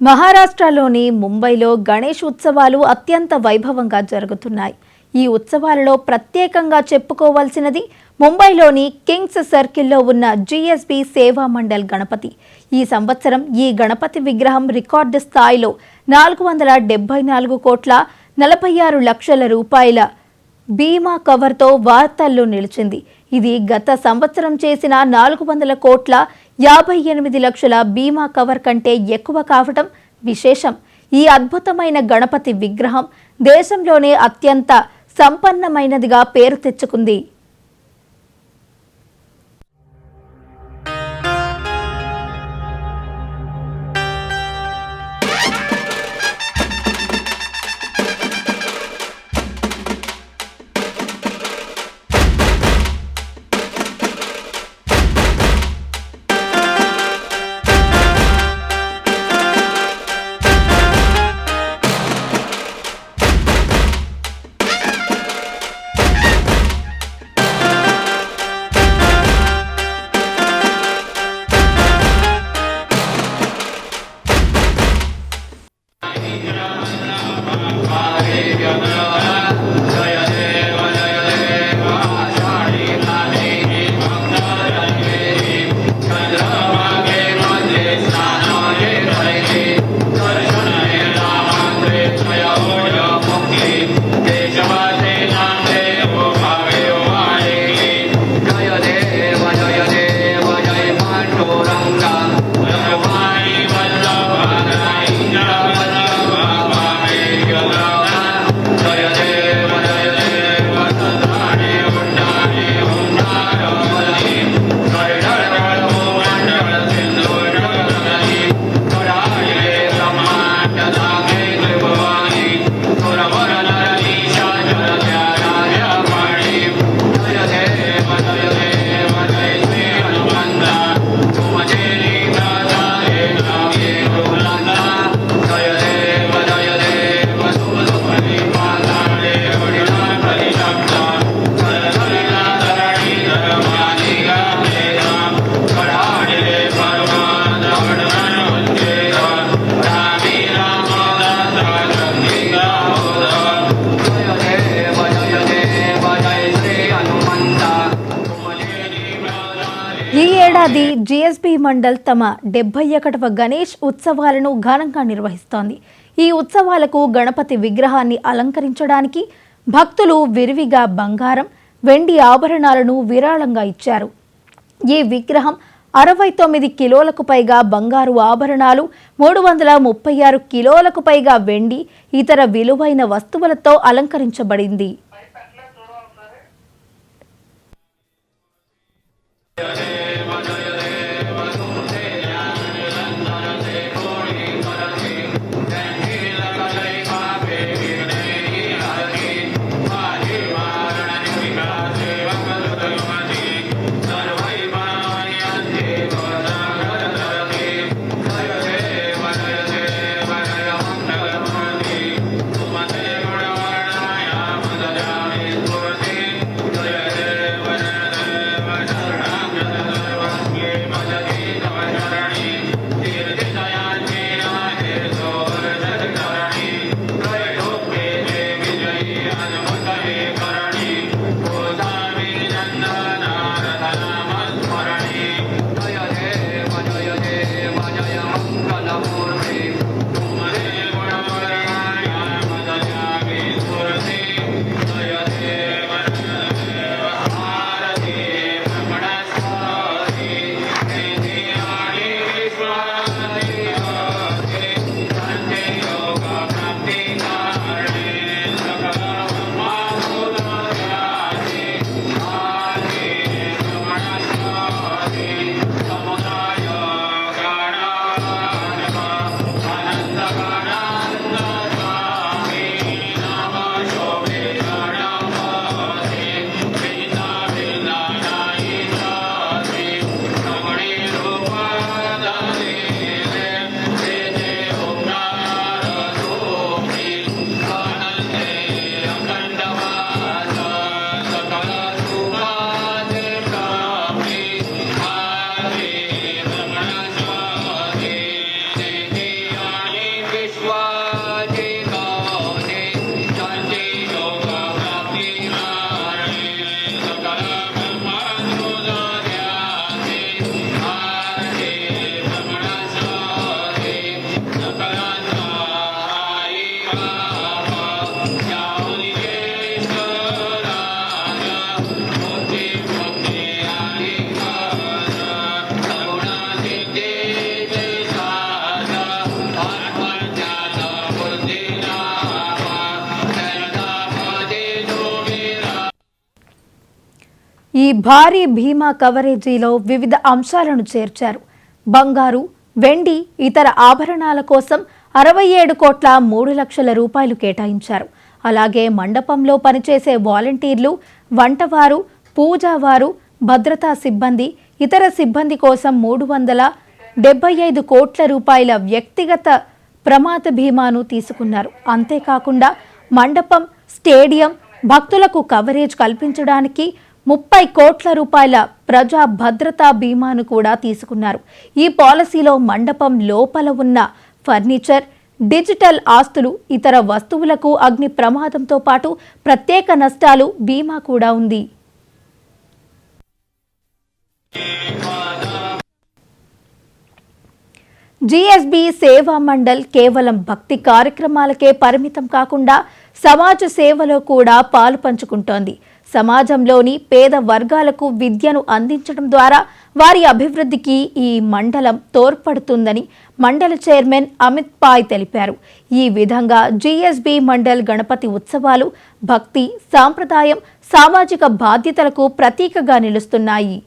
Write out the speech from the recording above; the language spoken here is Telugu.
మహారాష్ట్రలోని ముంబైలో గణేష్ ఉత్సవాలు అత్యంత వైభవంగా జరుగుతున్నాయి. ఈ ఉత్సవాలలో ప్రత్యేకంగా చెప్పుకోవాల్సినది ముంబైలోని కింగ్స్ సర్కిల్లో ఉన్న జీఎస్బీ సేవా మండల్ గణపతి. ఈ సంవత్సరం ఈ గణపతి విగ్రహం రికార్డు స్థాయిలో 474 కోట్ల 46 లక్షల రూపాయల బీమా కవర్తో వార్తల్లో నిలిచింది. ఇది గత సంవత్సరం చేసిన 400 కోట్ల 58 లక్షల బీమా కవర్ కంటే ఎక్కువ కావటం విశేషం. ఈ అద్భుతమైన గణపతి విగ్రహం దేశంలోనే అత్యంత సంపన్నమైనదిగా పేరు తెచ్చుకుంది. ఈ ఏడాది జీఎస్బీ మండల్ తమ 71వ గణేష్ ఉత్సవాలను ఘనంగా నిర్వహిస్తోంది. ఈ ఉత్సవాలకు గణపతి విగ్రహాన్ని అలంకరించడానికి భక్తులు విరివిగా బంగారం, వెండి ఆభరణాలను విరాళంగా ఇచ్చారు. ఈ విగ్రహం 69 కిలోలకు పైగా బంగారు ఆభరణాలు, 336 కిలోలకు పైగా వెండి, ఇతర విలువైన వస్తువులతో అలంకరించబడింది. ఈ భారీ బీమా కవరేజీలో వివిధ అంశాలను చేర్చారు. బంగారు, వెండి, ఇతర ఆభరణాల కోసం 67,03,00,000 రూపాయలు కేటాయించారు. అలాగే మండపంలో పనిచేసే వాలంటీర్లు, వంటవారు, పూజావారు, భద్రతా సిబ్బంది, ఇతర సిబ్బంది కోసం 375 కోట్ల రూపాయల వ్యక్తిగత ప్రమాద బీమాను తీసుకున్నారు. అంతేకాకుండా మండపం, స్టేడియం, భక్తులకు కవరేజ్ కల్పించడానికి 30 కోట్ల రూపాయల ప్రజా భద్రతా బీమాను కూడా తీసుకున్నారు. ఈ పాలసీలో మండపం లోపల ఉన్న ఫర్నిచర్, డిజిటల్ ఆస్తులు, ఇతర వస్తువులకు అగ్ని ప్రమాదంతో పాటు ప్రత్యేక నష్టాలు బీమా కూడా ఉంది. జీఎస్బీ సేవా మండల్ కేవలం భక్తి కార్యక్రమాలకే పరిమితం కాకుండా సమాజ సేవలో కూడా పాలు పంచుకుంటోంది. సమాజంలోని పేద వర్గాలకు విద్యను అందించడం ద్వారా వారి అభివృద్ధికి ఈ మండలం తోడ్పడుతుందని మండల చైర్మన్ అమిత్ పాయ్ తెలిపారు. ఈ విధంగా జీఎస్బీ మండల్ గణపతి ఉత్సవాలు భక్తి, సాంప్రదాయం, సామాజిక బాధ్యతలకు ప్రతీకగా నిలుస్తున్నాయి.